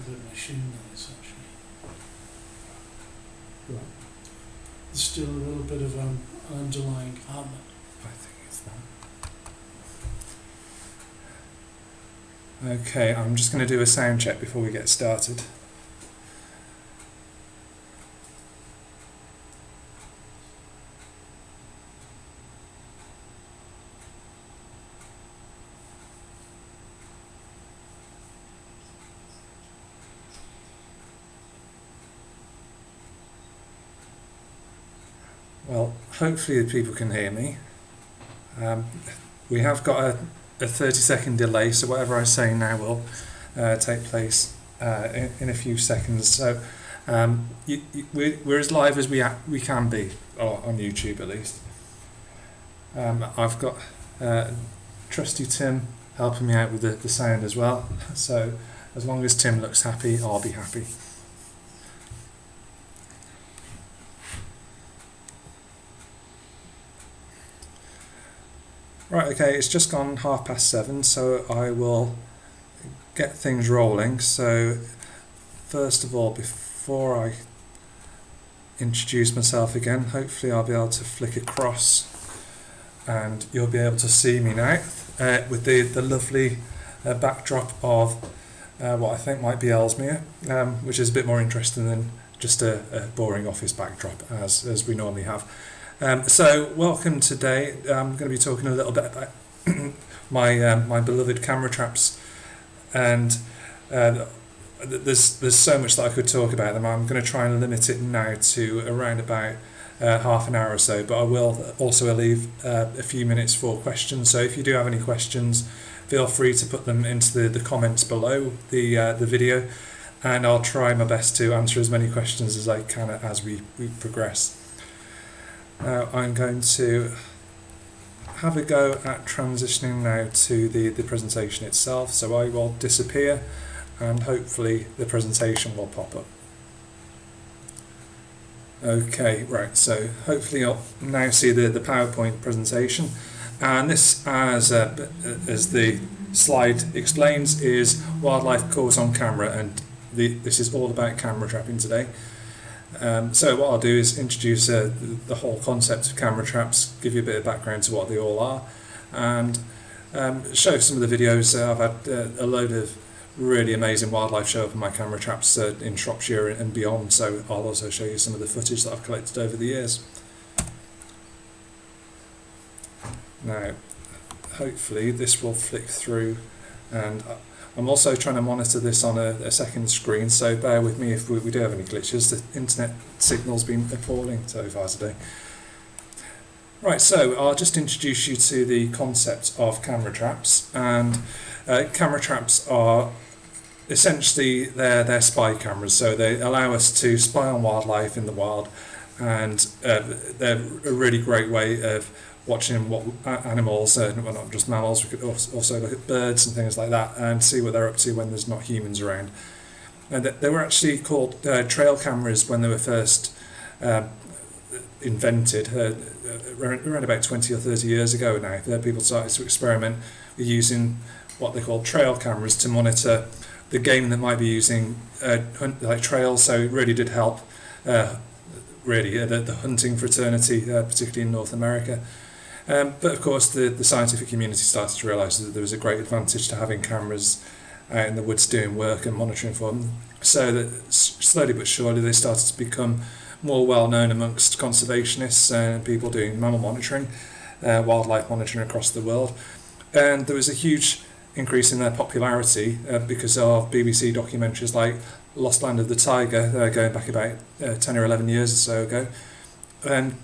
bit of machine noise actually. Right. There's still a little bit of underlying hum. I think it's that. Okay, I'm just going to do a sound check before we get started. Well, hopefully the people can hear me. We have got a 30-second delay, so whatever I say now will take place in a few seconds. So we're as live as we can be, or on YouTube at least. I've got trusty Tim helping me out with the sound as well. So as long as Tim looks happy, I'll be happy. Right, okay, it's just gone 7:30, so I will get things rolling. So first of all, before I introduce myself again, hopefully I'll be able to flick across and you'll be able to see me now with the lovely backdrop of what I think might be Ellesmere, which is a bit more interesting than just a boring office backdrop as we normally have. So welcome today. I'm going to be talking a little bit about my beloved camera traps, and there's so much that I could talk about them. I'm going to try and limit it now to around about half an hour or so, but I will also leave a few minutes for questions. So if you do have any questions, feel free to put them into the comments below the video, and I'll try my best to answer as many questions as I can as we progress. I'm going to have a go at transitioning now to the presentation itself, so I will disappear and hopefully the presentation will pop up. Okay, right, so hopefully you'll now see the PowerPoint presentation, and this, as the slide explains, is wildlife caught on camera, and this is all about camera trapping today. So what I'll do is introduce the whole concept of camera traps, give you a bit of background to what they all are, and show some of the videos. I've had a load of really amazing wildlife show up in my camera traps in Shropshire and beyond, so I'll also show you some of the footage that I've collected over the years. Now, hopefully this will flick through, and I'm also trying to monitor this on a second screen, so bear with me if we do have any glitches. The internet signal's been appalling so far today. Right, so I'll just introduce you to the concept of camera traps, and camera traps are essentially they're spy cameras, so they allow us to spy on wildlife in the wild, and they're a really great way of watching what animals, well, not just mammals, we could also look at birds and things like that and see what they're up to when there's not humans around. And they were actually called trail cameras when they were first invented, around about 20 or 30 years ago now. People started to experiment with using what they call trail cameras to monitor the game that might be using like trails, so it really did help the hunting fraternity, particularly in North America. But of course the scientific community started to realise that there was a great advantage to having cameras out in the woods doing work and monitoring for them, so that slowly but surely they started to become more well known amongst conservationists and people doing mammal monitoring, wildlife monitoring across the world. And there was a huge increase in their popularity because of BBC documentaries like Lost Land of the Tiger, going back about 10 or 11 years or so ago. And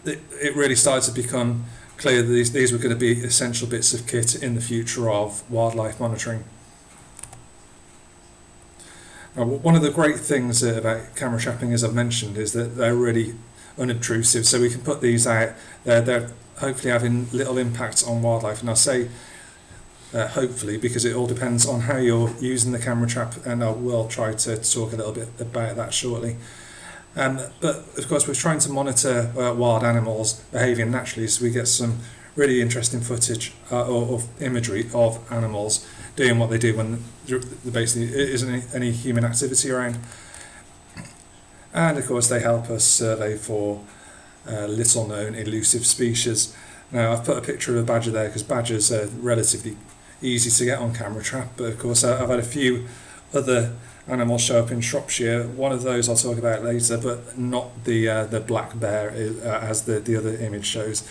it really started to become clear that these were going to be essential bits of kit in the future of wildlife monitoring. Now, one of the great things about camera trapping, as I've mentioned, is that they're really unobtrusive, so we can put these out. They're hopefully having little impact on wildlife, and I say hopefully because it all depends on how you're using the camera trap, and I will try to talk a little bit about that shortly. But of course we're trying to monitor wild animals behaving naturally, so we get some really interesting footage or imagery of animals doing what they do when there basically isn't any human activity around. And of course they help us survey for little known elusive species. Now I've put a picture of a badger there because badgers are relatively easy to get on camera trap, but of course I've had a few other animals show up in Shropshire. One of those I'll talk about later, but not the black bear as the other image shows.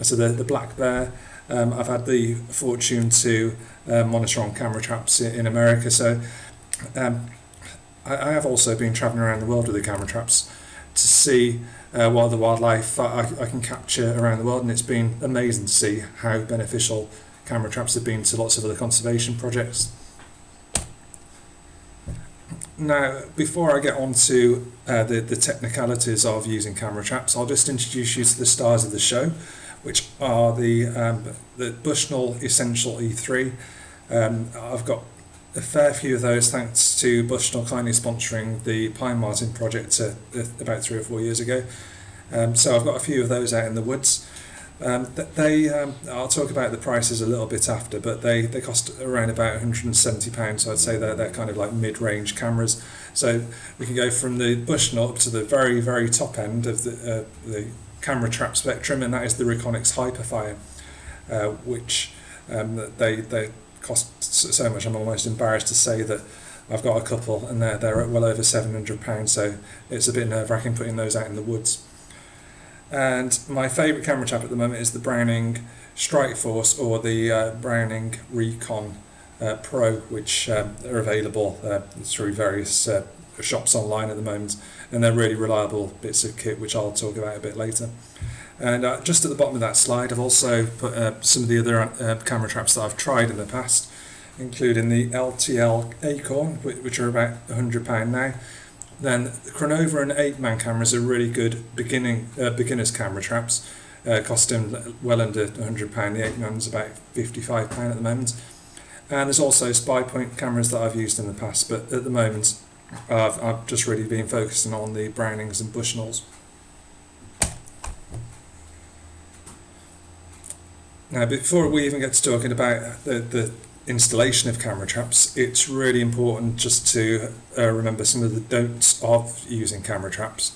So the black bear, I've had the fortune to monitor on camera traps in America. So I have also been travelling around the world with the camera traps to see what other wildlife I can capture around the world, and it's been amazing to see how beneficial camera traps have been to lots of other conservation projects. Now, before I get on to the technicalities of using camera traps, I'll just introduce you to the stars of the show, which are the Bushnell Essential E3. I've got a fair few of those thanks to Bushnell kindly sponsoring the Pine Marten project about 3 or 4 years ago. So I've got a few of those out in the woods. I'll talk about the prices a little bit after, but they cost around about £170, so I'd say they're kind of like mid-range cameras. So we can go from the Bushnell up to the very, very top end of the camera trap spectrum, and that is the Reconyx Hyperfire, which they cost so much I'm almost embarrassed to say that I've got a couple, and they're well over £700, so it's a bit nerve-wracking putting those out in the woods. And my favourite camera trap at the moment is the Browning Strike Force or the Browning Recon Pro, which are available through various shops online at the moment, and they're really reliable bits of kit, which I'll talk about a bit later. And just at the bottom of that slide, I've also put some of the other camera traps that I've tried in the past, including the LTL Acorn, which are about £100 now. Then the Chronova and 8-man cameras are really good beginners camera traps, costing well under £100. The 8-man's about £55 at the moment. And there's also spy point cameras that I've used in the past, but at the moment I've just really been focusing on the Brownings and Bushnells. Now, before we even get to talking about the installation of camera traps, it's really important just to remember some of the don'ts of using camera traps,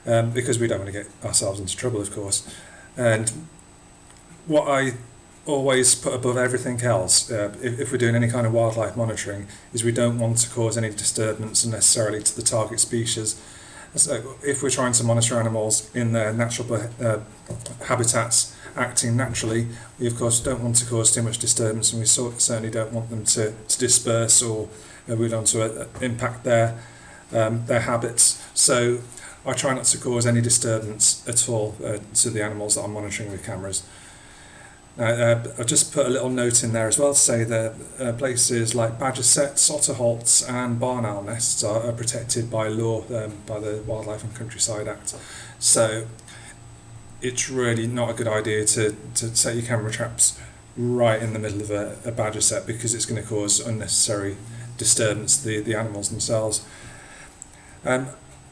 because we don't want to get ourselves into trouble, of course. And what I always put above everything else, if we're doing any kind of wildlife monitoring, is we don't want to cause any disturbance unnecessarily to the target species. So if we're trying to monitor animals in their natural habitats, acting naturally, we of course don't want to cause too much disturbance, and we certainly don't want them to disperse, or we don't want to impact their habits. So I try not to cause any disturbance at all to the animals that I'm monitoring with cameras. Now, I've just put a little note in there as well to say that places like badger setts, otter holts and barn owl nests are protected by law, by the Wildlife and Countryside Act. So it's really not a good idea to set your camera traps right in the middle of a badger set, because it's going to cause unnecessary disturbance to the animals themselves.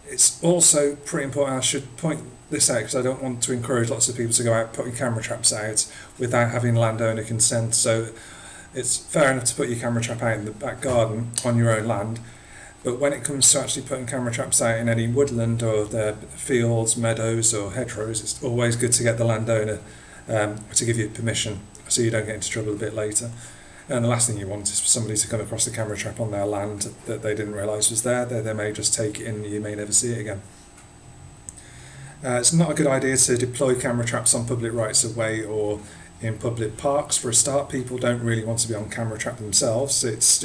It's also pretty important, I should point this out because I don't want to encourage lots of people to go out putting camera traps out without having landowner consent. So it's fair enough to put your camera trap out in the back garden on your own land, but when it comes to actually putting camera traps out in any woodland or the fields, meadows or hedgerows, it's always good to get the landowner to give you permission so you don't get into trouble a bit later. And the last thing you want is for somebody to come across a camera trap on their land that they didn't realise was there. They may just take it in and you may never see it again. It's not a good idea to deploy camera traps on public rights of way or in public parks. For a start, people don't really want to be on camera trap themselves. It's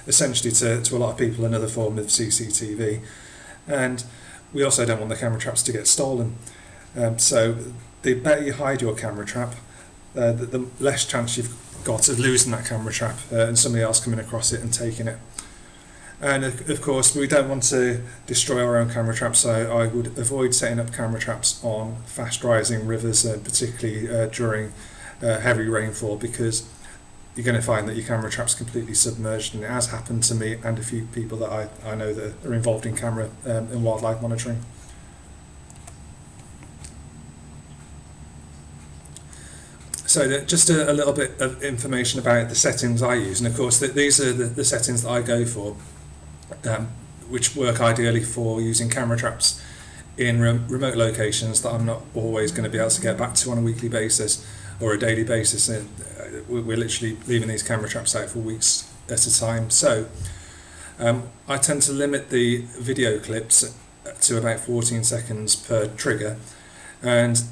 essentially to a lot of people another form of CCTV, and we also don't want the camera traps to get stolen. So the better you hide your camera trap, the less chance you've got of losing that camera trap and somebody else coming across it and taking it. And of course we don't want to destroy our own camera traps, so I would avoid setting up camera traps on fast rising rivers, particularly during heavy rainfall, because you're going to find that your camera trap's completely submerged, and it has happened to me and a few people that I know that are involved in camera and wildlife monitoring. Just a little bit of information about the settings I use, and of course these are the settings that I go for, which work ideally for using camera traps in remote locations that I'm not always going to be able to get back to on a weekly basis or a daily basis. And we're literally leaving these camera traps out for weeks at a time. So I tend to limit the video clips to about 14 seconds per trigger, and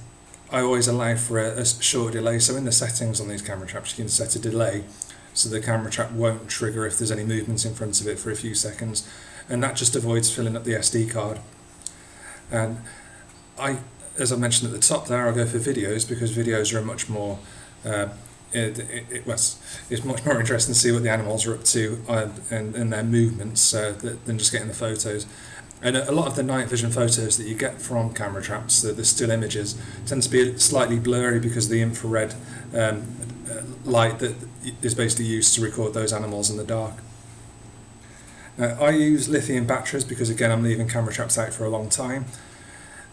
I always allow for a short delay. So in the settings on these camera traps you can set a delay so the camera trap won't trigger if there's any movement in front of it for a few seconds, and that just avoids filling up the SD card. And as I mentioned at the top there, I go for videos because videos are a much more it's much more interesting to see what the animals are up to and their movements than just getting the photos. And a lot of the night vision photos that you get from camera traps, the still images, tend to be slightly blurry because of the infrared light that is basically used to record those animals in the dark. I use lithium batteries because, again, I'm leaving camera traps out for a long time,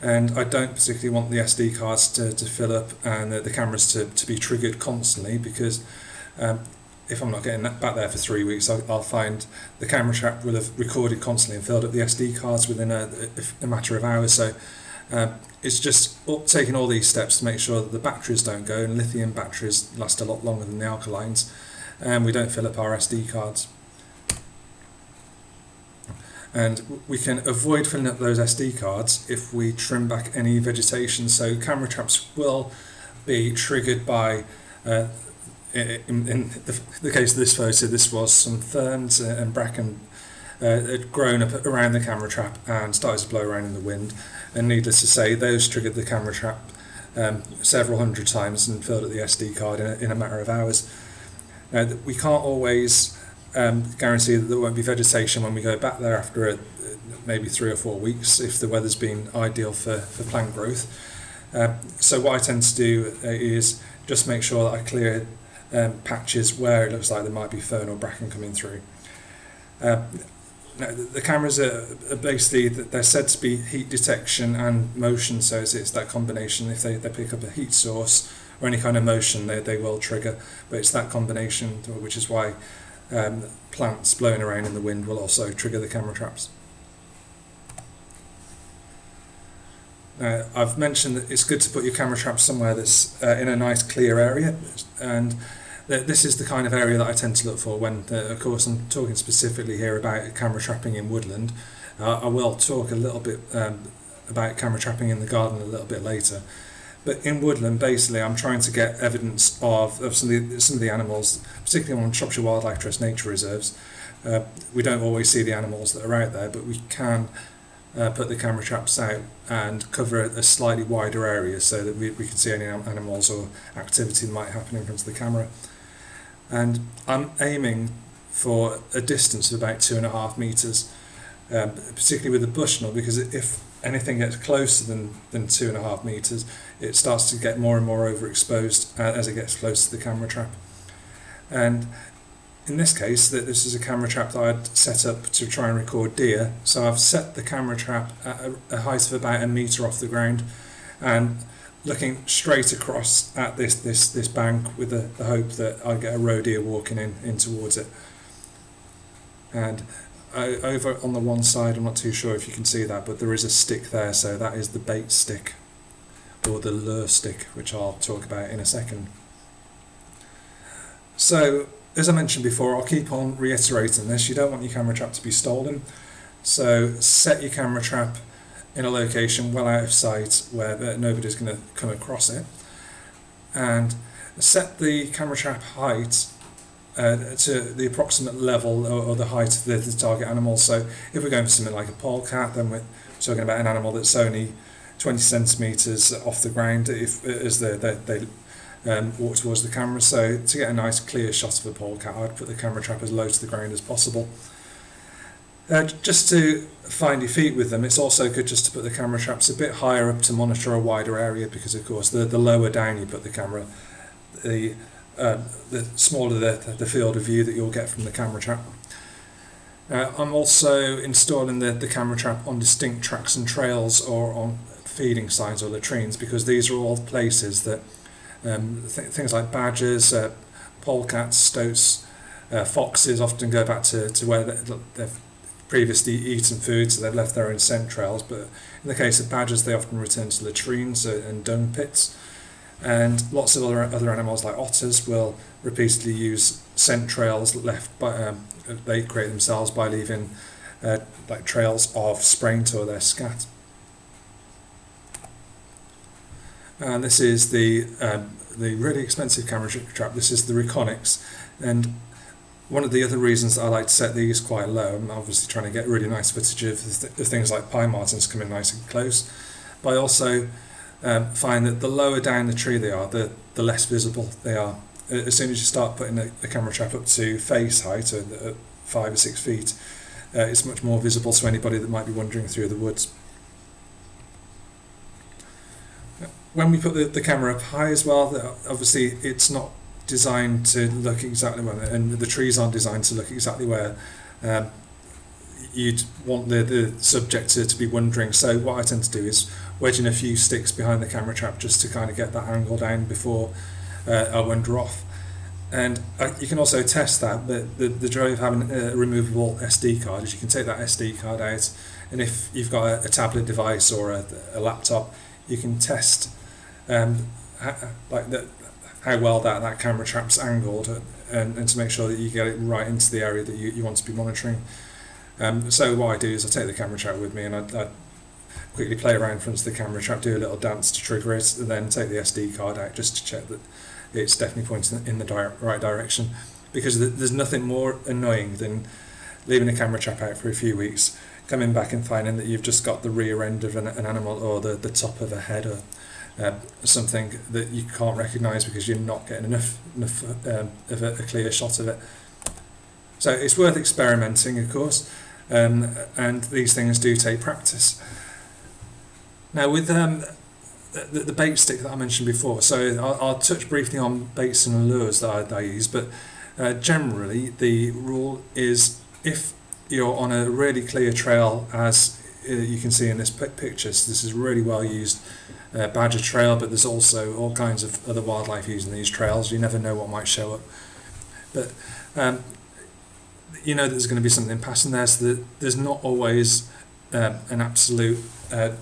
and I don't particularly want the SD cards to fill up and the cameras to be triggered constantly, because if I'm not getting that back there for 3 weeks, I'll find the camera trap will have recorded constantly and filled up the SD cards within a matter of hours. So it's just taking all these steps to make sure that the batteries don't go, and lithium batteries last a lot longer than the alkalines, and we don't fill up our SD cards. And we can avoid filling up those SD cards if we trim back any vegetation. So camera traps will be triggered by, in the case of this photo, this was some ferns and bracken had grown up around the camera trap and started to blow around in the wind. And needless to say, those triggered the camera trap several hundred times and filled up the SD card in a matter of hours. Now, we can't always guarantee that there won't be vegetation when we go back there after maybe 3 or 4 weeks if the weather's been ideal for plant growth. So what I tend to do is just make sure that I clear patches where it looks like there might be fern or bracken coming through. Now, the cameras are basically, they're said to be heat detection and motion, so it's that combination. If they pick up a heat source or any kind of motion, they will trigger, but it's that combination, which is why plants blowing around in the wind will also trigger the camera traps. I've mentioned that it's good to put your camera traps somewhere that's in a nice clear area, and this is the kind of area that I tend to look for when, of course, I'm talking specifically here about camera trapping in woodland. I will talk a little bit about camera trapping in the garden a little bit later. But in woodland, basically, I'm trying to get evidence of some of the animals, particularly on Shropshire Wildlife Trust nature reserves. We don't always see the animals that are out there, but we can put the camera traps out and cover a slightly wider area so that we can see any animals or activity that might happen in front of the camera. And I'm aiming for a distance of about 2.5 metres, particularly with the bushnell, because if anything gets closer than 2.5 metres, it starts to get more and more overexposed as it gets closer to the camera trap. And in this case, this is a camera trap that I'd set up to try and record deer. So I've set the camera trap at a height of about 1 metre off the ground, and looking straight across at this bank with the hope that I'd get a roe deer walking in towards it. And over on the one side, I'm not too sure if you can see that, but there is a stick there, so that is the bait stick, or the lure stick, which I'll talk about in a second. So, as I mentioned before, I'll keep on reiterating this, you don't want your camera trap to be stolen, so set your camera trap in a location well out of sight where nobody's going to come across it, and set the camera trap height to the approximate level or the height of the target animal. So if we're going for something like a polecat, then we're talking about an animal that's only 20 centimetres off the ground as they walk towards the camera. So to get a nice clear shot of a polecat, I'd put the camera trap as low to the ground as possible. Just to find your feet with them, it's also good just to put the camera traps a bit higher up to monitor a wider area, because of course the lower down you put the camera, the smaller the field of view that you'll get from the camera trap. I'm also installing the camera trap on distinct tracks and trails or on feeding signs or latrines, because these are all places that Things like badgers, polecats, stoats, foxes often go back to where they've previously eaten food, so they've left their own scent trails. But in the case of badgers, they often return to latrines and dung pits. And lots of other animals like otters will repeatedly use scent trails left by they create themselves by leaving like trails of spraying or their scat. And this is the really expensive camera trap. This is the Reconyx, and one of the other reasons that I like to set these quite low, I'm obviously trying to get really nice footage of things like pine martens coming nice and close, but I also find that the lower down the tree they are, the less visible they are. As soon as you start putting the camera trap up to face height, or 5 or 6 feet, it's much more visible to anybody that might be wandering through the woods. When we put the camera up high as well, obviously it's not designed to look exactly where, and the trees aren't designed to look exactly where you'd want the subject to be wandering. So what I tend to do is wedge in a few sticks behind the camera trap just to kind of get that angle down before I wander off. And you can also test that. The joy of having a removable SD card is you can take that SD card out, and if you've got a tablet device or a laptop, you can test how well that camera trap's angled, and to make sure that you get it right into the area that you want to be monitoring. So what I do is I take the camera trap with me, and I quickly play around in front of the camera trap, do a little dance to trigger it, and then take the SD card out just to check that it's definitely pointing in the right direction. Because there's nothing more annoying than leaving a camera trap out for a few weeks, coming back and finding that you've just got the rear end of an animal, or the top of a head, or something that you can't recognise because you're not getting enough of a clear shot of it. So it's worth experimenting, of course, and these things do take practice. Now with the bait stick that I mentioned before, so I'll touch briefly on baits and lures that I use, but generally the rule is, if you're on a really clear trail, as you can see in this picture, so this is a really well used badger trail, but there's also all kinds of other wildlife using these trails. You never know what might show up, but you know there's going to be something passing there, so that there's not always an absolute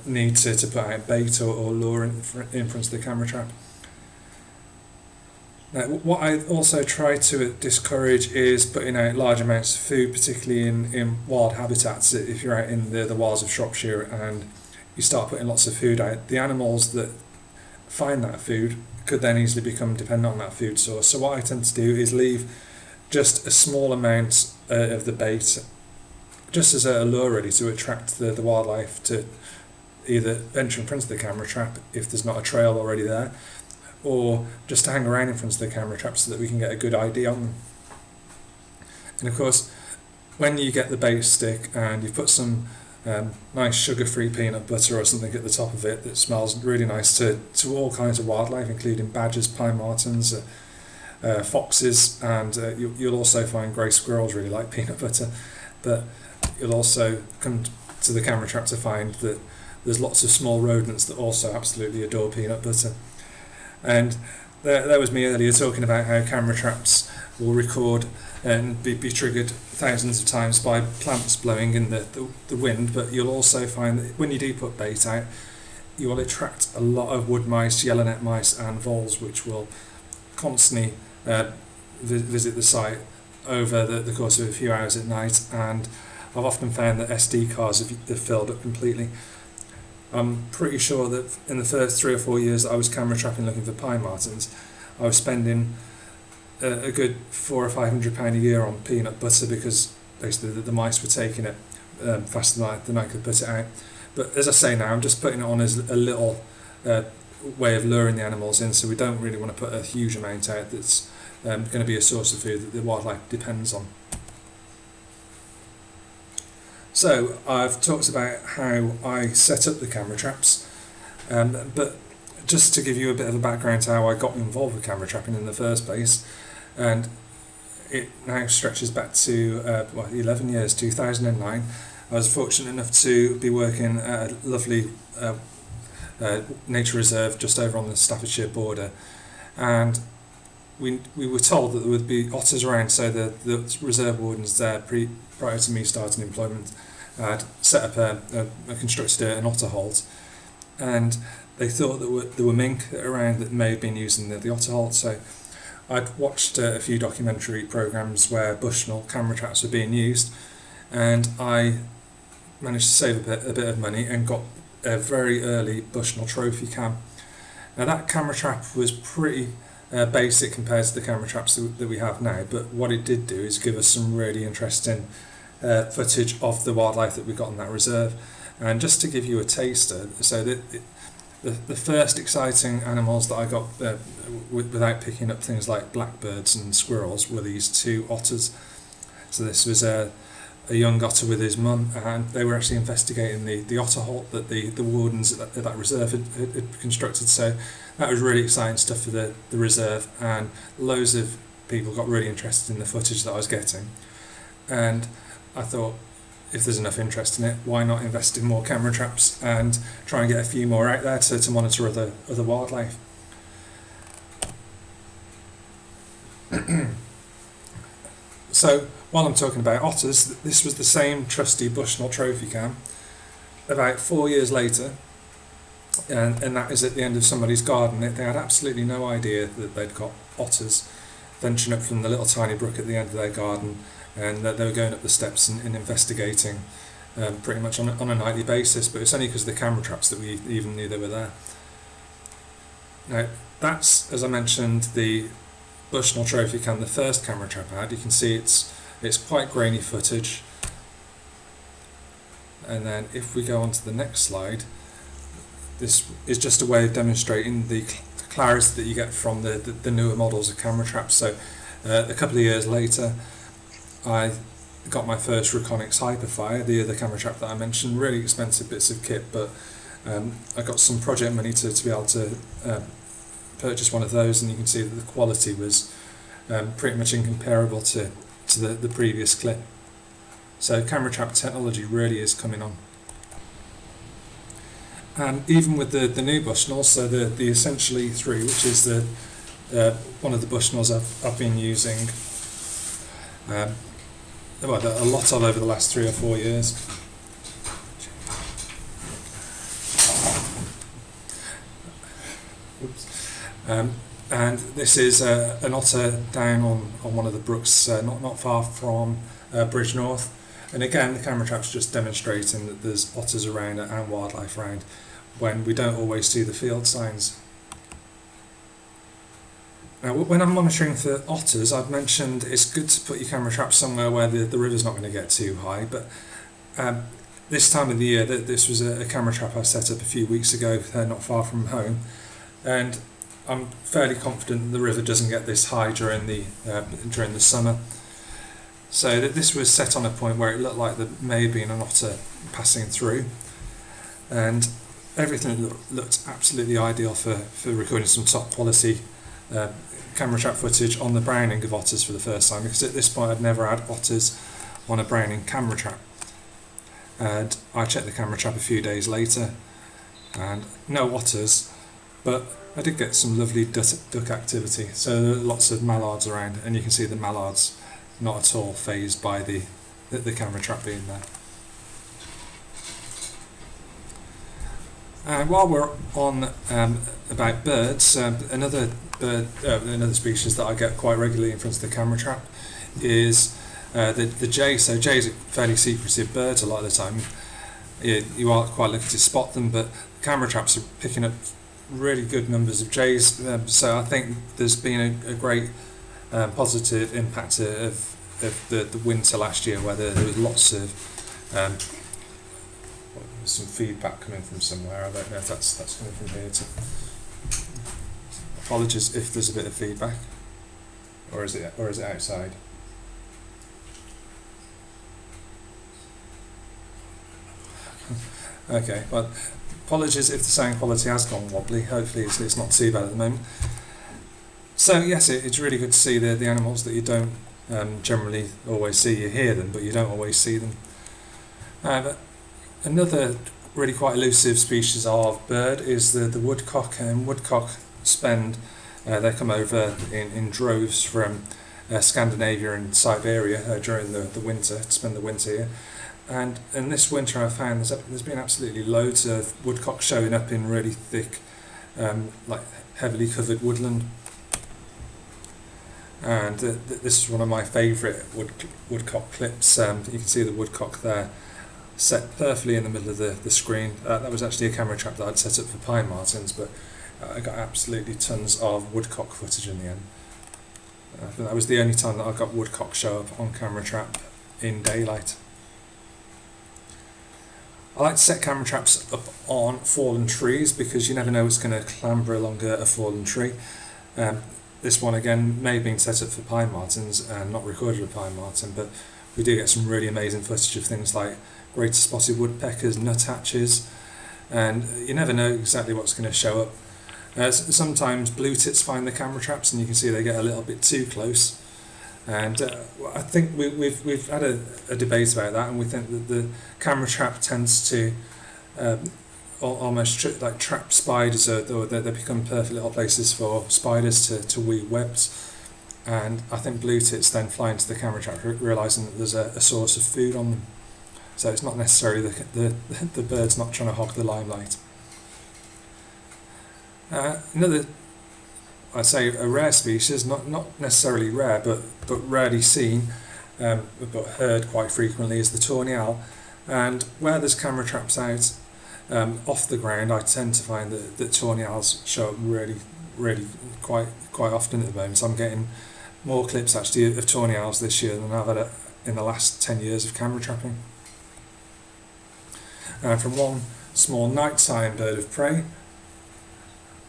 need to put out bait or lure in front of the camera trap. Now, what I also try to discourage is putting out large amounts of food, particularly in wild habitats. If you're out in the wilds of Shropshire and you start putting lots of food out, the animals that find that food could then easily become dependent on that food source. So what I tend to do is leave just a small amount of the bait, just as a lure really, to attract the wildlife to either venture in front of the camera trap if there's not a trail already there, or just to hang around in front of the camera trap so that we can get a good ID on them. And of course, when you get the bait stick and you put some nice sugar-free peanut butter or something at the top of it that smells really nice to all kinds of wildlife, including badgers, pine martens, foxes, and you'll also find grey squirrels really like peanut butter, but you'll also come to the camera trap to find that there's lots of small rodents that also absolutely adore peanut butter. And there was me earlier talking about how camera traps will record and be triggered thousands of times by plants blowing in the wind, but you'll also find that when you do put bait out, you will attract a lot of wood mice, yellowneck mice and voles, which will constantly visit the site over the course of a few hours at night, and I've often found that SD cards have filled up completely. I'm pretty sure that in the first 3 or 4 years that I was camera trapping looking for pine martens, I was spending a good £400 or £500 a year on peanut butter, because basically the mice were taking it faster than I could put it out. But as I say now, I'm just putting it on as a little way of luring the animals in, so we don't really want to put a huge amount out that's going to be a source of food that the wildlife depends on. So I've talked about how I set up the camera traps, but just to give you a bit of a background to how I got involved with camera trapping in the first place, and it now stretches back to 11 years, 2009. I was fortunate enough to be working at a lovely nature reserve just over on the Staffordshire border, and we were told that there would be otters around, so the reserve wardens there, prior to me starting employment, had set up constructed an otter halt, and they thought that there were mink around that may have been using the otter halt. So I'd watched a few documentary programs where Bushnell camera traps were being used, and I managed to save a bit of money and got a very early Bushnell trophy cam. Now that camera trap was pretty basic compared to the camera traps that we have now, but what it did do is give us some really interesting footage of the wildlife that we got in that reserve. And just to give you a taster, so the first exciting animals that I got without picking up things like blackbirds and squirrels were these two otters. So this was a young otter with his mum, and they were actually investigating the otter halt that the wardens at that reserve had constructed. So that was really exciting stuff for the reserve, and loads of people got really interested in the footage that I was getting. And I thought, if there's enough interest in it, why not invest in more camera traps and try and get a few more out there to monitor other wildlife. So while I'm talking about otters, this was the same trusty Bushnell trophy cam about 4 years later, and that is at the end of somebody's garden. They had absolutely no idea that they'd got otters venturing up from the little tiny brook at the end of their garden, and that they were going up the steps and investigating pretty much on a nightly basis. But it's only because of the camera traps that we even knew they were there. Now that's, as I mentioned, the Bushnell trophy cam, the first camera trap I had. You can see it's quite grainy footage. And then if we go on to the next slide, this is just a way of demonstrating the clarity that you get from the newer models of camera traps. So a couple of years later, I got my first Reconyx Hyperfire, the other camera trap that I mentioned. Really expensive bits of kit, but I got some project money to be able to purchase one of those, and you can see that the quality was pretty much incomparable to the previous clip. So camera trap technology really is coming on. And even with the new Bushnell, so the Essentially 3, which is the one of the Bushnells I've been using a lot of over the last 3 or 4 years. And this is an otter down on one of the brooks not far from Bridge North. And again, the camera trap's just demonstrating that there's otters around and wildlife around when we don't always see the field signs. Now, when I'm monitoring for otters, I've mentioned it's good to put your camera trap somewhere where the river's not going to get too high, but this time of the year, this was a camera trap I set up a few weeks ago not far from home, and I'm fairly confident the river doesn't get this high during the summer. So this was set on a point where it looked like there may have been an otter passing through, and everything looked absolutely ideal for recording some top quality camera trap footage on the Browning of otters for the first time, because at this point I'd never had otters on a Browning camera trap. And I checked the camera trap a few days later and no otters, but I did get some lovely duck activity. So there were lots of mallards around, and you can see the mallards not at all fazed by the camera trap being there. And while we're on about birds, another species that I get quite regularly in front of the camera trap is the jay. So jays are fairly secretive birds a lot of the time. You are quite lucky to spot them, but camera traps are picking up really good numbers of jays. So I think there's been a great positive impact of the winter last year, where there was lots of some feedback coming from somewhere. I don't know if that's coming from here. Apologies if there's a bit of feedback, or is it outside? Okay, well, apologies if the sound quality has gone wobbly. Hopefully it's not too bad at the moment. So yes, it's really good to see the animals that you don't generally always see. You hear them, but you don't always see them. But another really quite elusive species of bird is the woodcock, and woodcock spend They come over in droves from Scandinavia and Siberia during the winter to spend the winter here. And this winter I found there's been absolutely loads of woodcock showing up in really thick, like heavily covered woodland. And this is one of my favourite woodcock clips. You can see the woodcock there, set perfectly in the middle of the screen. That was actually a camera trap that I'd set up for pine martins, but I got absolutely tons of woodcock footage in the end. I think that was the only time that I got woodcock show up on camera trap in daylight. I like to set camera traps up on fallen trees because you never know what's going to clamber along a fallen tree. This one again may have been set up for pine martins and not recorded with pine martin, but we do get some really amazing footage of things like greater spotted woodpeckers, nuthatches, and you never know exactly what's going to show up. Sometimes blue tits find the camera traps and you can see they get a little bit too close. And I think we've had a debate about that, and we think that the camera trap tends to almost like trap spiders, or they become perfect little places for spiders to weave webs. And I think blue tits then fly into the camera trap, realising that there's a source of food on them. So it's not necessarily the bird's not trying to hog the limelight. Another, I'd say a rare species, not necessarily rare, but rarely seen, but heard quite frequently, is the tawny owl. And where there's camera traps out off the ground, I tend to find that tawny owls show up really quite often at the moment. So I'm getting more clips actually of tawny owls this year than I've had in the last 10 years of camera trapping. From one small nighttime bird of prey,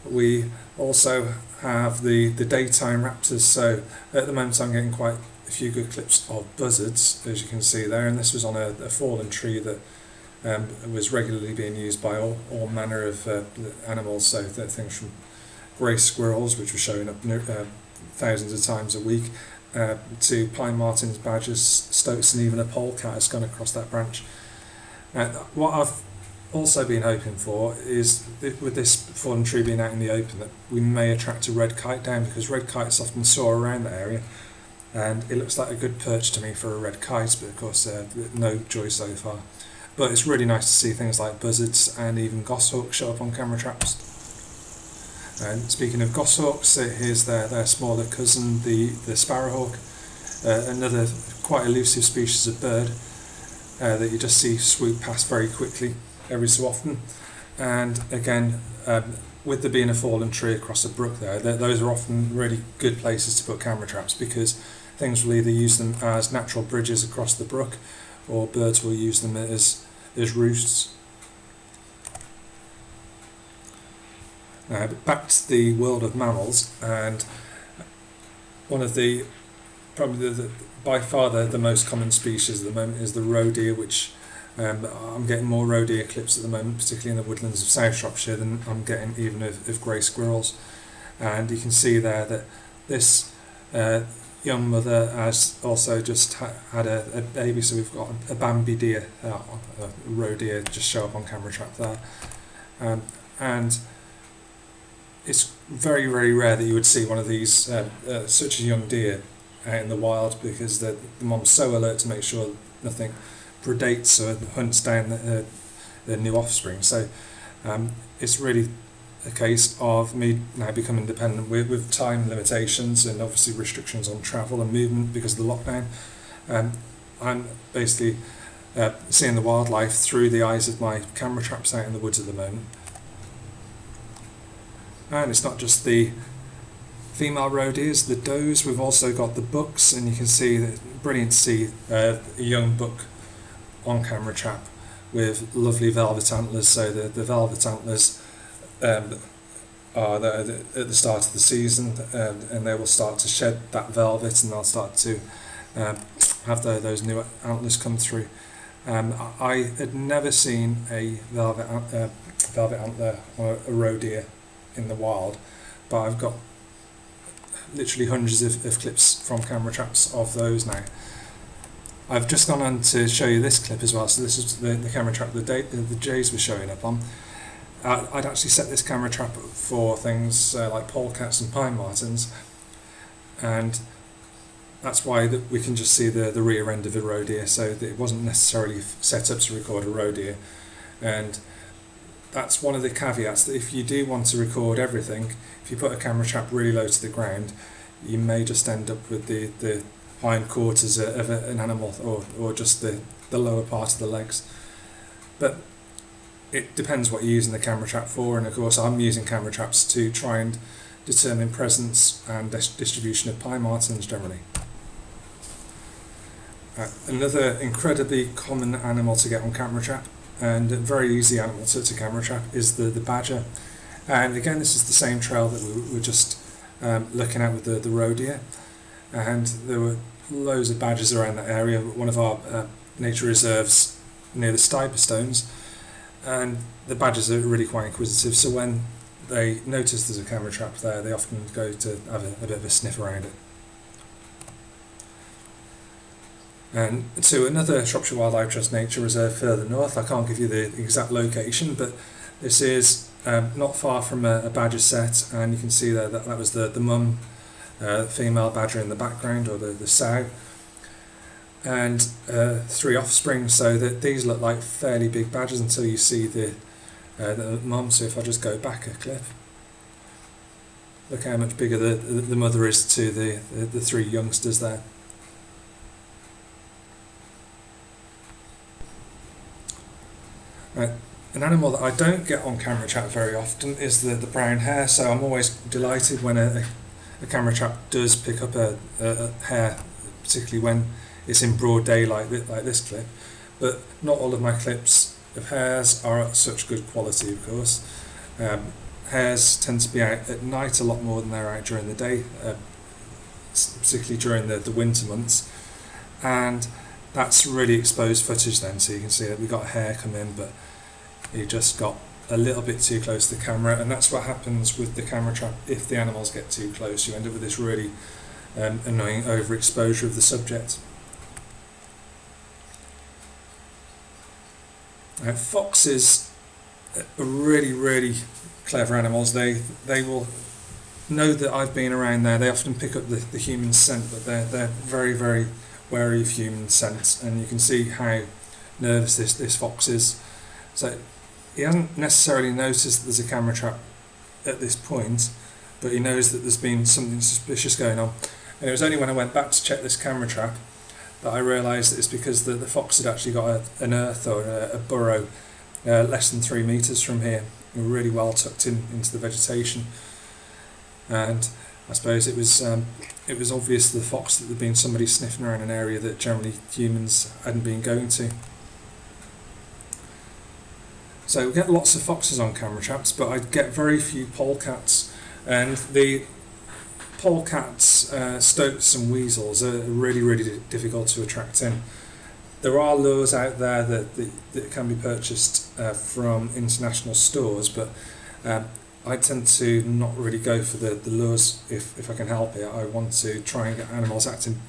we also have the daytime raptors. So at the moment I'm getting quite a few good clips of buzzards, as you can see there, and this was on a fallen tree that was regularly being used by all manner of animals, so things from grey squirrels, which were showing up thousands of times a week, to pine martins, badgers, stoats, and even a polecat has gone across that branch. What I've also been hoping for is, with this fallen tree being out in the open, that we may attract a red kite down, because red kites often soar around the area, and it looks like a good perch to me for a red kite, but of course no joy so far. But it's really nice to see things like buzzards and even goshawks show up on camera traps. And speaking of goshawks, here's their smaller cousin, the sparrowhawk, another quite elusive species of bird that you just see swoop past very quickly every so often. And again, with there being a fallen tree across a brook there, those are often really good places to put camera traps, because things will either use them as natural bridges across the brook, or birds will use them as roosts. But back to the world of mammals, and one of the probably by far the most common species at the moment is the roe deer, which I'm getting more roe deer clips at the moment, particularly in the woodlands of South Shropshire, than I'm getting even of grey squirrels. And you can see there that this young mother has also just had a baby, so we've got a Bambi deer, a roe deer, just show up on camera trap there. And it's very, very rare that you would see one of these, such a young deer out in the wild, because the mom's so alert to make sure nothing predates or hunts down the new offspring. So it's really a case of me now becoming dependent with time limitations and obviously restrictions on travel and movement because of the lockdown. I'm basically seeing the wildlife through the eyes of my camera traps out in the woods at the moment. And it's not just the female roe deers, the does, we've also got the bucks, and you can see that brilliant to see a young buck on camera trap with lovely velvet antlers. So the velvet antlers are at the start of the season, and they will start to shed that velvet, and they'll start to have those new antlers come through. I had never seen a velvet antler on a roe deer in the wild, but I've got literally hundreds of clips from camera traps of those now. I've just gone on to show you this clip as well. So this is the camera trap the jays were showing up on, I'd actually set this camera trap for things like polecats and pine martens, and that's why we can just see the rear end of a roe deer, so that it wasn't necessarily set up to record a roe deer. And that's one of the caveats, that if you do want to record everything, if you put a camera trap really low to the ground, you may just end up with the hindquarters of an animal, or just the lower part of the legs. But it depends what you're using the camera trap for, and of course I'm using camera traps to try and determine presence and distribution of pine martens generally. Another incredibly common animal to get on camera trap, and a very easy animal to camera trap, is the badger. And again, this is the same trail that we were just looking at with the roe deer, and there were loads of badgers around that area. One of our nature reserves near the Stiper Stones, and the badgers are really quite inquisitive, so when they notice there's a camera trap there, they often go to have a bit of a sniff around it. And to another Shropshire Wildlife Trust nature reserve further north, I can't give you the exact location, but this is not far from a badger set, and you can see there that was the mum female badger in the background, or the sow, and 3 offspring, so that these look like fairly big badgers until you see the mum. So if I just go back a clip, look how much bigger the mother is to the 3 youngsters there. An animal that I don't get on camera trap very often is the brown hare, so I'm always delighted when a camera trap does pick up a hare, particularly when it's in broad daylight like this clip. But not all of my clips of hares are at such good quality, of course. Hares tend to be out at night a lot more than they're out during the day, particularly during the winter months, and that's really exposed footage then, so you can see that we got a hare come in, but he just got a little bit too close to the camera, and that's what happens with the camera trap. If the animals get too close, you end up with this really annoying overexposure of the subject. Foxes are really clever animals. They will know that I've been around there. They often pick up the human scent, but they're very wary of human scent, and you can see how nervous this fox is. So he hasn't necessarily noticed that there's a camera trap at this point, but he knows that there's been something suspicious going on. And it was only when I went back to check this camera trap that I realised that it's because the fox had actually got an earth, or a burrow less than 3 metres from here, really well tucked into the vegetation. And I suppose it was obvious to the fox that there'd been somebody sniffing around an area that generally humans hadn't been going to. So we get lots of foxes on camera traps, but I get very few polecats, and the polecats, stoats and weasels are really difficult to attract in. There are lures out there that can be purchased from international stores, but I tend to not really go for the lures if I can help it. I want to try and get animals acting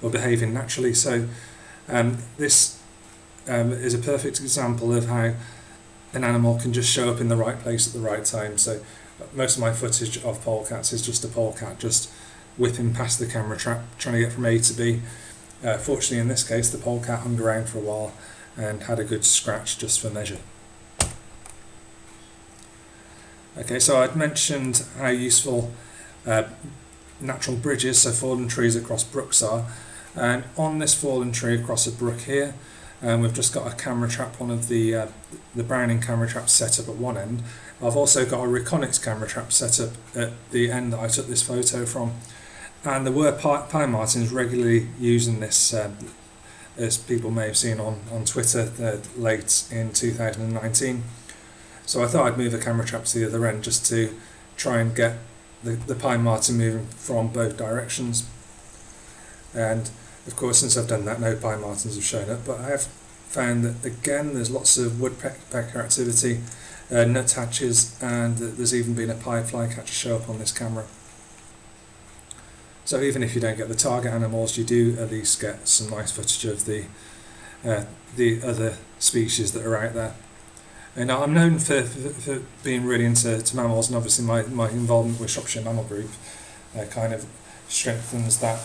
or behaving naturally. So this is a perfect example of how an animal can just show up in the right place at the right time. So most of my footage of polecats is just a polecat just whipping past the camera trap, trying to get from A to B. Fortunately, in this case, the polecat hung around for a while and had a good scratch just for measure. Okay, so I'd mentioned how useful natural bridges, so fallen trees across brooks, are. And on this fallen tree across a brook here, we've just got a camera trap, one of the Browning camera traps set up at one end. I've also got a Reconyx camera trap set up at the end that I took this photo from. And there were pine martens regularly using this, as people may have seen on Twitter late in 2019. So I thought I'd move a camera trap to the other end just to try and get the pine marten moving from both directions. And of course, since I've done that, no pine martens have shown up, but I have found that again there's lots of woodpecker activity, nuthatches, and there's even been a pied flycatcher show up on this camera. So even if you don't get the target animals, you do at least get some nice footage of the other species that are out there. And I'm known for being really into mammals, and obviously my involvement with Shropshire Mammal Group kind of strengthens that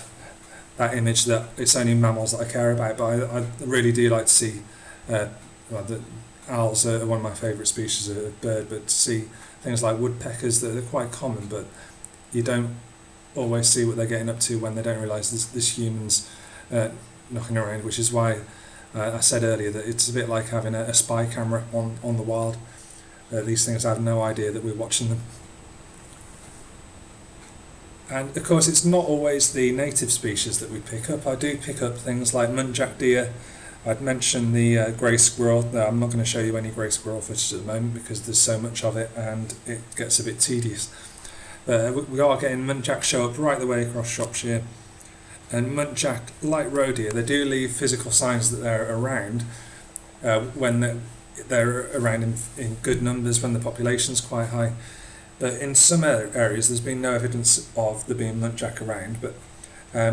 image that it's only mammals that I care about. But I really do like to see, the owls are one of my favourite species of bird, but to see things like woodpeckers that are quite common, but you don't always see what they're getting up to when they don't realise there's humans knocking around, which is why I said earlier that it's a bit like having a spy camera on the wild. These things have no idea that we're watching them. And of course it's not always the native species that we pick up. I do pick up things like muntjac deer. I'd mentioned the grey squirrel. No, I'm not going to show you any grey squirrel footage at the moment because there's so much of it and it gets a bit tedious. We are getting muntjac show up right the way across Shropshire. And muntjac, like roe deer, they do leave physical signs that they're around when they're around in good numbers, when the population's quite high. But in some areas there's been no evidence of there being muntjac around, but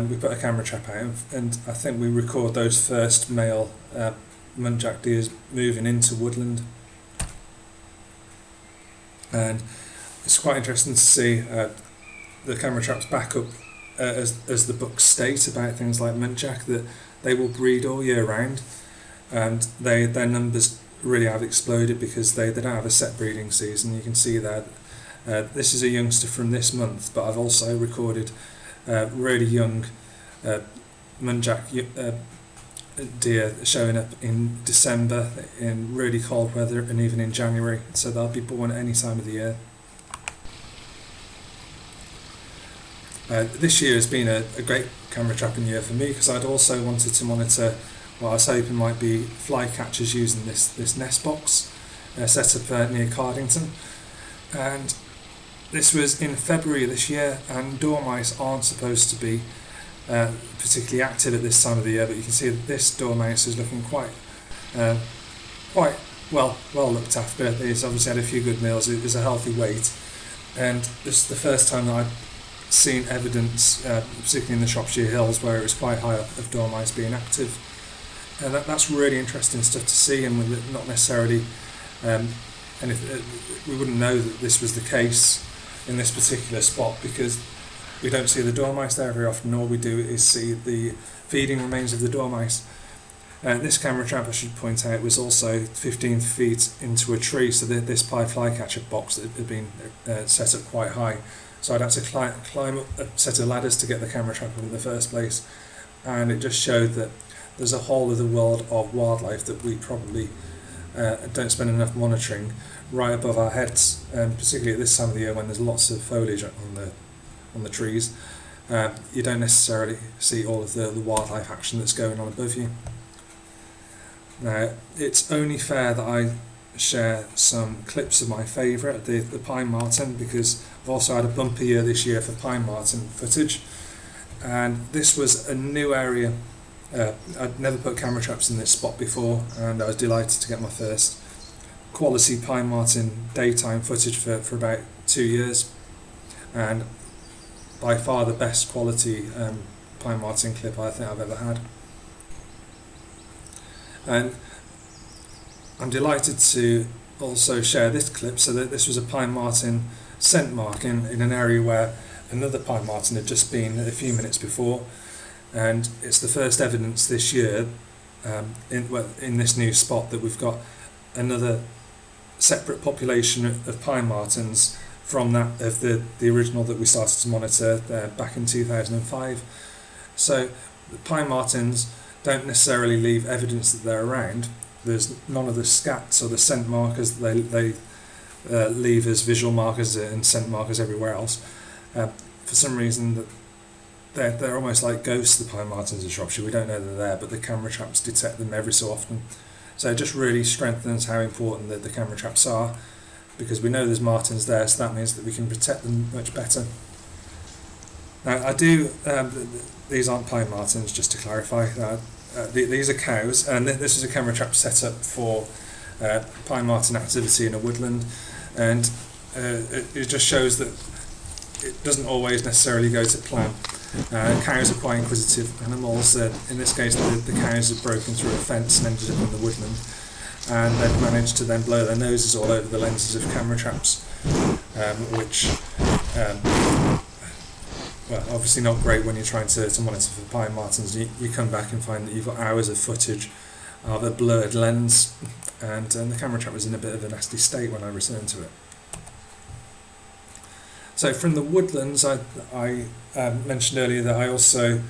we put a camera trap out and I think we record those first male muntjac deers moving into woodland. And it's quite interesting to see the camera traps back up as the books state about things like muntjac, that they will breed all year round, and their numbers really have exploded because they don't have a set breeding season. You can see that this is a youngster from this month, but I've also recorded really young muntjac deer showing up in December, in really cold weather, and even in January, so they'll be born at any time of the year. This year has been a great camera trapping year for me because I'd also wanted to monitor what I was hoping might be flycatchers using this nest box set up near Cardington. And this was in February this year, and dormice aren't supposed to be particularly active at this time of the year, but you can see that this dormouse is looking quite well looked after. He's obviously had a few good meals, it is a healthy weight, and this is the first time that I've seen evidence, particularly in the Shropshire Hills where it was quite high up, of dormice being active. And that's really interesting stuff to see, and not necessarily, and if we wouldn't know that this was the case in this particular spot because we don't see the dormice there very often. All we do is see the feeding remains of the dormice. This camera trap, I should point out, was also 15 feet into a tree, so this flycatcher box that had been set up quite high. So I'd have to climb up a set of ladders to get the camera trap up in the first place, and it just showed that there's a whole other world of wildlife that we probably don't spend enough monitoring right above our heads, and particularly at this time of the year when there's lots of foliage on the trees. You don't necessarily see all of the wildlife action that's going on above you. Now, it's only fair that I share some clips of my favourite, the pine marten, because I've also had a bumper year this year for pine marten footage, and this was a new area. I'd never put camera traps in this spot before, and I was delighted to get my first quality pine marten daytime footage for about 2 years, and by far the best quality pine marten clip I think I've ever had. And I'm delighted to also share this clip. So that this was a pine marten scent mark in an area where another pine marten had just been a few minutes before, and it's the first evidence this year in this new spot that we've got another separate population of pine martens from that of the original that we started to monitor back in 2005. So the pine martens don't necessarily leave evidence that they're around. There's none of the scats or the scent markers they leave as visual markers and scent markers everywhere else. For some reason, they're almost like ghosts, the pine martens in Shropshire. We don't know they're there, but the camera traps detect them every so often. So it just really strengthens how important the camera traps are, because we know there's martens there, so that means that we can protect them much better. Now, these aren't pine martens, just to clarify. These are cows, and this is a camera trap set up for pine marten activity in a woodland, and it just shows that it doesn't always necessarily go to plan. Cows are quite inquisitive animals. In this case, the cows have broken through a fence and ended up in the woodland. and they've managed to then blow their noses all over the lenses of camera traps, which well, obviously not great when you're trying to monitor for pine martens. You come back and find that you've got hours of footage of a blurred lens, and the camera trap was in a bit of a nasty state when I returned to it. So from the woodlands, I mentioned earlier that I also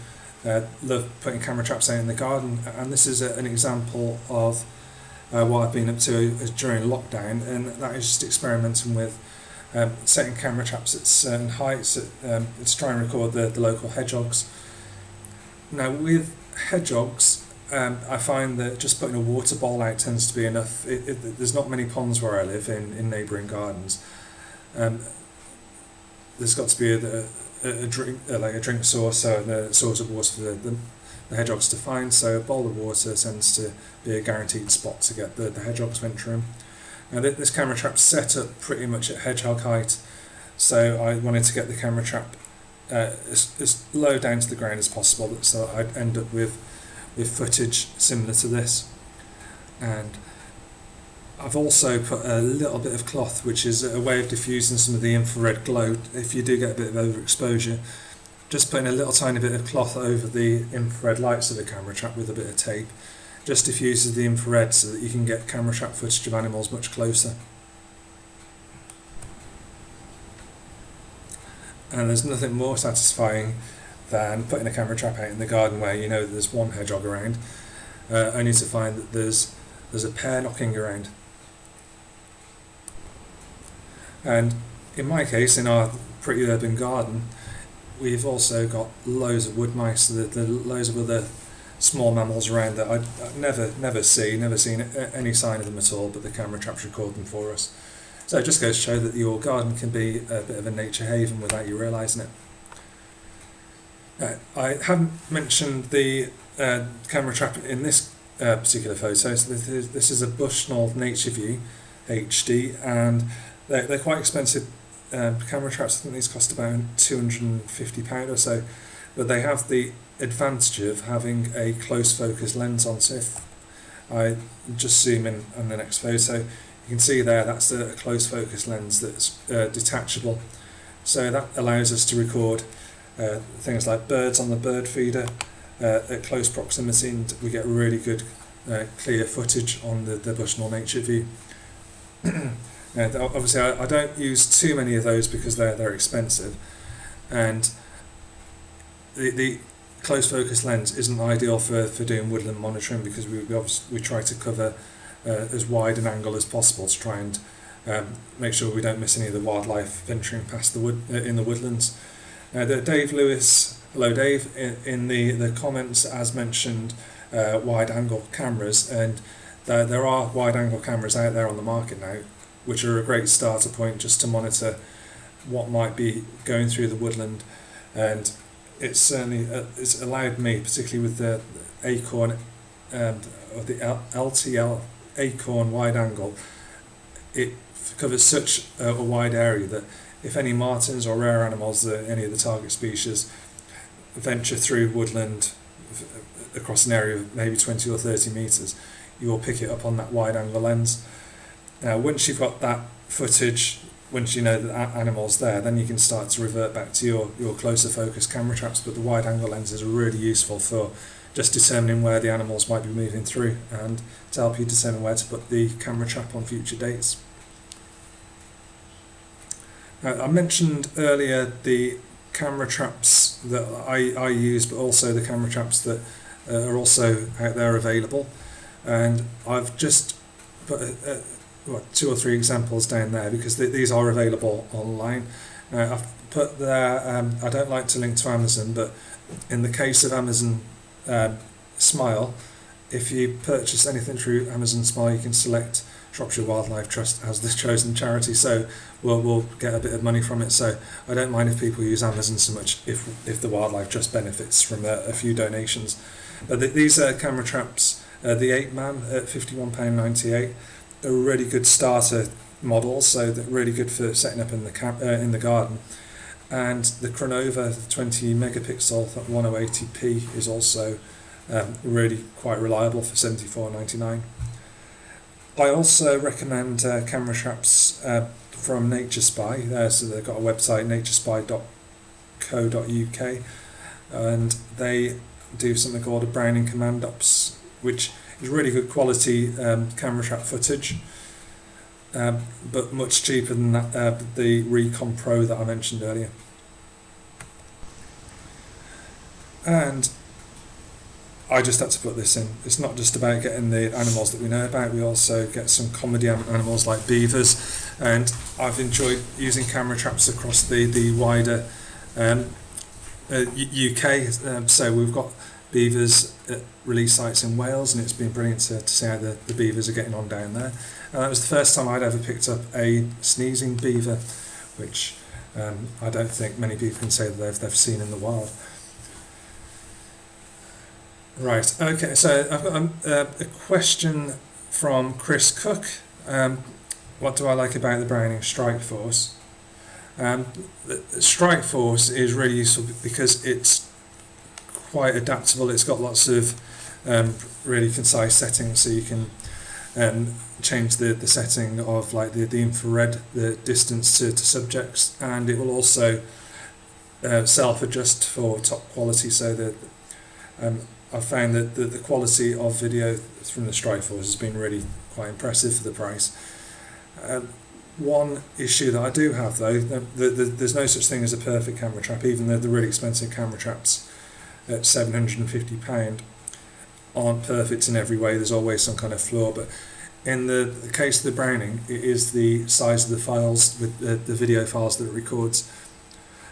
love putting camera traps out in the garden, and this is an example of what I've been up to during lockdown, and that is just experimenting with setting camera traps at certain heights to try and record the local hedgehogs. Now with hedgehogs, I find that just putting a water bowl out tends to be enough. There's not many ponds where I live in neighbouring gardens. There's got to be a drink source, so a source of water for the hedgehogs to find. So a bowl of water tends to be a guaranteed spot to get the hedgehogs venturing. Now this camera trap's set up pretty much at hedgehog height, so I wanted to get the camera trap as low down to the ground as possible, so I'd end up with footage similar to this. And I've also put a little bit of cloth, which is a way of diffusing some of the infrared glow if you do get a bit of overexposure. Just putting a little tiny bit of cloth over the infrared lights of the camera trap with a bit of tape just diffuses the infrared so that you can get camera trap footage of animals much closer. And there's nothing more satisfying than putting a camera trap out in the garden where you know there's one hedgehog around, only to find that there's a pair knocking around. And in my case, in our pretty urban garden, we've also got loads of wood mice, loads of other small mammals around that I'd never seen any sign of them at all, but the camera traps record them for us. So it just goes to show that your garden can be a bit of a nature haven without you realising it. I haven't mentioned the camera trap in this particular photo. So this is a Bushnell Nature View HD, and they're quite expensive camera traps. I think these cost about £250 or so, but they have the advantage of having a close focus lens on. So if I just zoom in on the next photo, you can see there that's a close focus lens that's detachable. So that allows us to record things like birds on the bird feeder at close proximity, and we get really good clear footage on the Bushnell Nature View. And obviously I don't use too many of those because they're expensive, and the close focus lens isn't ideal for doing woodland monitoring, because we try to cover as wide an angle as possible to try and make sure we don't miss any of the wildlife venturing past the wood in the woodlands. Dave Lewis, hello Dave, in the comments has mentioned wide angle cameras, and there are wide angle cameras out there on the market now, which are a great starter point just to monitor what might be going through the woodland. And it's certainly it's allowed me, particularly with the acorn or the LTL acorn wide angle, it covers such a wide area that if any martens or rare animals, any of the target species, venture through woodland across an area of maybe 20 or 30 metres, you will pick it up on that wide angle lens. Now once you've got that footage, once you know that animal's there, then you can start to revert back to your closer focus camera traps, but the wide angle lenses are really useful for just determining where the animals might be moving through and to help you determine where to put the camera trap on future dates. I mentioned earlier the camera traps that I use, but also the camera traps that are also out there available, and I've just put 2 or 3 examples down there because these are available online. I've put there, I don't like to link to Amazon, but in the case of Amazon Smile, if you purchase anything through Amazon Smile, you can select Shropshire Wildlife Trust as the chosen charity, so we'll get a bit of money from it. So I don't mind if people use Amazon so much if the Wildlife Trust benefits from a few donations. But these are camera traps, the 8-man at £51.98, are really good starter models, so they're really good for setting up in the garden. And the Chronova 20 megapixel at 1080p is also really quite reliable for £74.99. I also recommend camera traps from Nature Spy. So they've got a website, naturespy.co.uk, and they do something called a Browning Command Ops, which is really good quality camera trap footage, but much cheaper than the Recon Pro that I mentioned earlier. And I just had to put this in. It's not just about getting the animals that we know about, we also get some comedy animals like beavers, and I've enjoyed using camera traps across the wider UK. So we've got beavers at release sites in Wales, and it's been brilliant to see how the beavers are getting on down there. And that was the first time I'd ever picked up a sneezing beaver, which I don't think many people can say that they've seen in the wild. Right, okay, so I've got a question from Chris Cook. What do I like about the Browning Strike Force? The Strike Force is really useful because it's quite adaptable. It's got lots of really concise settings, so you can change the setting of like the infrared, the distance to subjects, and it will also self-adjust for top quality, so that I've found that the quality of video from the Strike Force has been really quite impressive for the price. One issue that I do have though, there's no such thing as a perfect camera trap, even though the really expensive camera traps at £750 aren't perfect in every way. There's always some kind of flaw, but in the case of the Browning, it is the size of the files, with the video files that it records.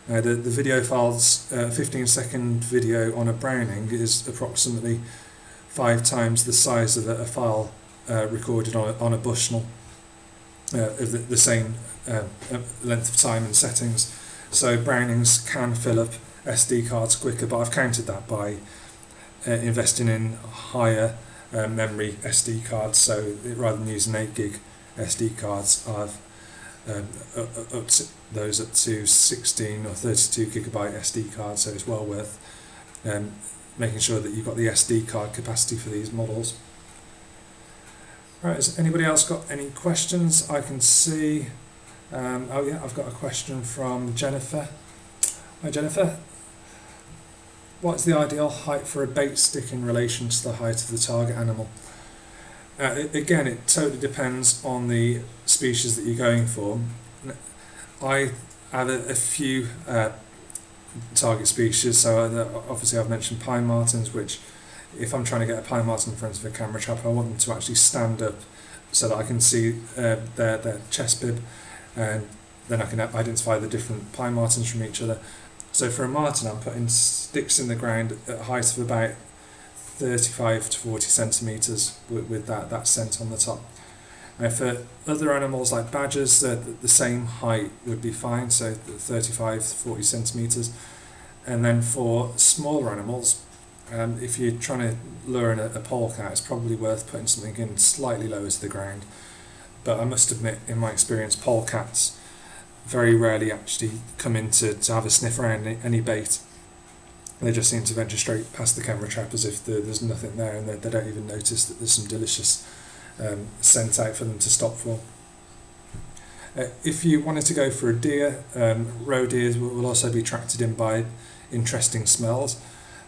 The video files, 15-second video on a Browning is approximately 5 times the size of a file recorded on a Bushnell of the same length of time and settings. So Brownings can fill up SD cards quicker, but I've countered that by investing in higher memory SD cards. So rather than using 8 gig SD cards, I've upped those up to 16 or 32 gigabyte SD cards, so it's well worth making sure that you've got the SD card capacity for these models. Right, has anybody else got any questions? I can see, oh yeah, I've got a question from Jennifer. Hi Jennifer. What's the ideal height for a bait stick in relation to the height of the target animal? Again, it totally depends on the species that you're going for. I have a few target species, so obviously I've mentioned pine martens, which if I'm trying to get a pine marten in front of a camera trap, I want them to actually stand up so that I can see their chest bib, and then I can identify the different pine martens from each other. So for a marten, I'm putting sticks in the ground at a height of about 35 to 40 centimetres with that scent on the top. Now for other animals like badgers, the same height would be fine, so 35 to 40 centimetres. And then for smaller animals, if you're trying to lure in a polecat, it's probably worth putting something in slightly lower to the ground. But I must admit, in my experience, polecats very rarely actually come in to have a sniff around any bait. They just seem to venture straight past the camera trap as if there's nothing there, and they don't even notice that there's some delicious scent out for them to stop for. If you wanted to go for a deer, roe deers will also be attracted in by interesting smells.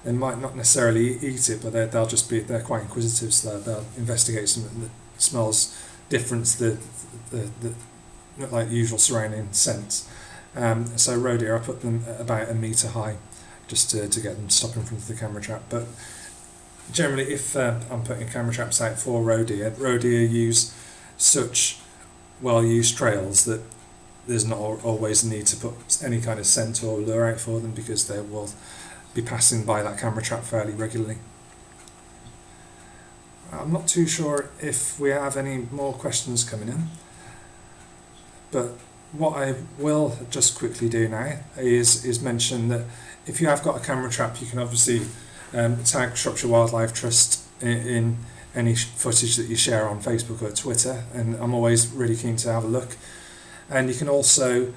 They might not necessarily eat it, but they're quite inquisitive, so they'll investigate something that smells different to the not like the usual surrounding scents. So roe deer, I put them at about 1 metre high, just to get them to stop in front of the camera trap. But generally, if I'm putting camera traps out for roe deer use such well-used trails that there's not always a need to put any kind of scent or lure out for them, because they will be passing by that camera trap fairly regularly. I'm not too sure if we have any more questions coming in, but what I will just quickly do now is mention that if you have got a camera trap, you can obviously tag Shropshire Wildlife Trust in any footage that you share on Facebook or Twitter, and I'm always really keen to have a look. And you can also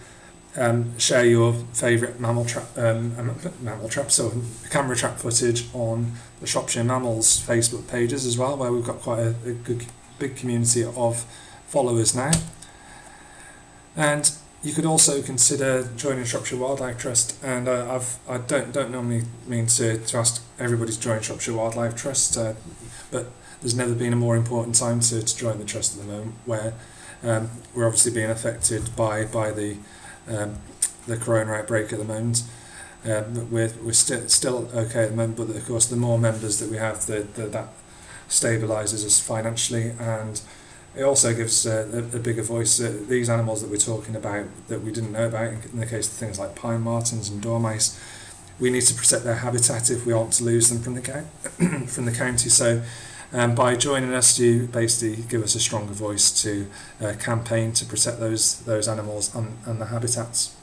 share your favourite mammal traps or camera trap footage on the Shropshire Mammals Facebook pages as well, where we've got quite a good big community of followers now. And you could also consider joining Shropshire Wildlife Trust, and I don't normally mean to ask everybody to join Shropshire Wildlife Trust, but there's never been a more important time to join the trust at the moment, where we're obviously being affected by the corona outbreak at the moment. We're still okay at the moment, but of course the more members that we have, that stabilises us financially, and it also gives a bigger voice. These animals that we're talking about that we didn't know about, in the case of things like pine martens and dormice, we need to protect their habitat if we aren't to lose them from the county. So by joining us, you basically give us a stronger voice to campaign to protect those animals and the habitats.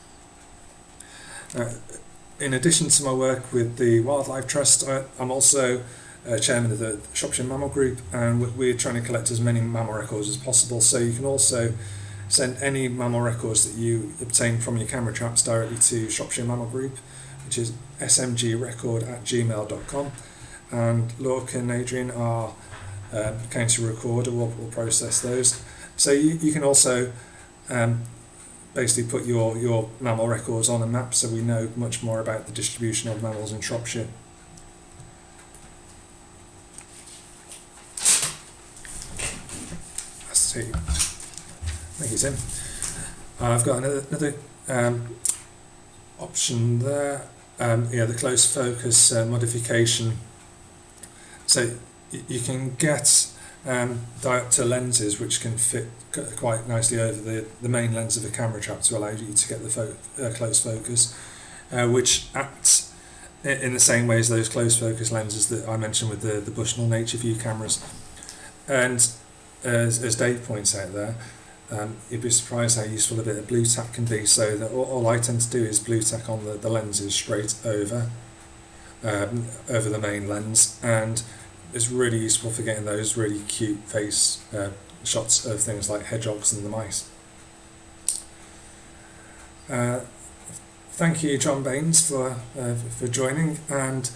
In addition to my work with the Wildlife Trust, I'm also chairman of the Shropshire Mammal Group, and we're trying to collect as many mammal records as possible. So you can also send any mammal records that you obtain from your camera traps directly to Shropshire Mammal Group, which is smgrecord@gmail.com. And Lorcan and Adrian, our county recorder, will process those. So you can also basically put your mammal records on a map, so we know much more about the distribution of mammals in Shropshire. Let's see. Thank you, Tim. I've got another option there. The close focus modification. So you can get diopter lenses which can fit quite nicely over the main lens of a camera trap to allow you to get the close focus, which acts in the same way as those close focus lenses that I mentioned with the Bushnell Nature View cameras. And as Dave points out there, you'd be surprised how useful a bit of blue tack can be. So that all I tend to do is blue tack on the lenses straight over the main lens, and it's really useful for getting those really cute face shots of things like hedgehogs and the mice. Thank you, John Baines, for joining, and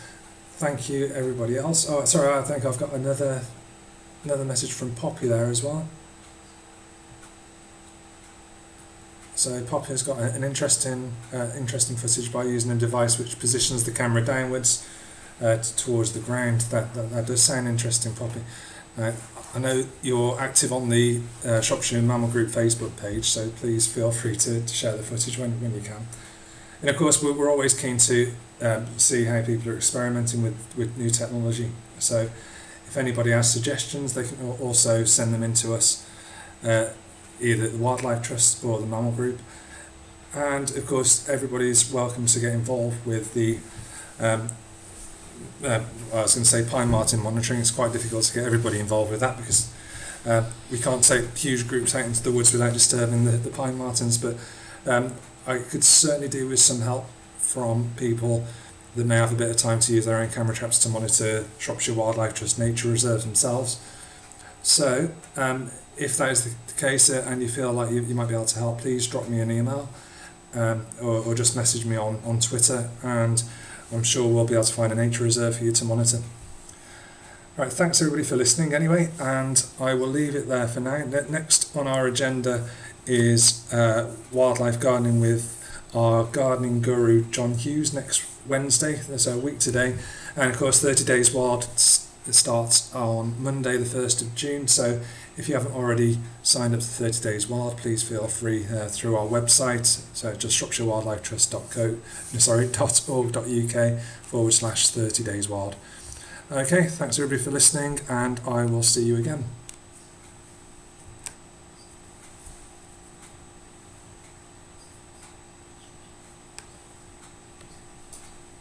thank you everybody else. Oh, sorry, I think I've got another message from Poppy there as well. So Poppy has got an interesting footage by using a device which positions the camera downwards towards the ground. That does sound interesting, Poppy. I know you're active on the Shropshire Mammal Group Facebook page, so please feel free to share the footage when you can. And of course, we're always keen to see how people are experimenting with new technology. So if anybody has suggestions, they can also send them in to us, either the Wildlife Trust or the Mammal Group. And of course, everybody's welcome to get involved with the I was going to say pine marten monitoring. It's quite difficult to get everybody involved with that because we can't take huge groups out into the woods without disturbing the pine martens, but I could certainly do with some help from people that may have a bit of time to use their own camera traps to monitor Shropshire Wildlife Trust nature reserves themselves. So if that is the case and you feel like you might be able to help, please drop me an email or just message me on Twitter, and I'm sure we'll be able to find a nature reserve for you to monitor. Right, thanks everybody for listening anyway, and I will leave it there for now. Next on our agenda is wildlife gardening with our gardening guru John Hughes next Wednesday, that's a week today, and of course 30 Days Wild starts on Monday the 1st of June, so if you haven't already signed up to 30 Days Wild, please feel free through our website, so just shropshirewildlifetrust.org.uk/30 Days Wild. Okay, thanks everybody for listening, and I will see you again.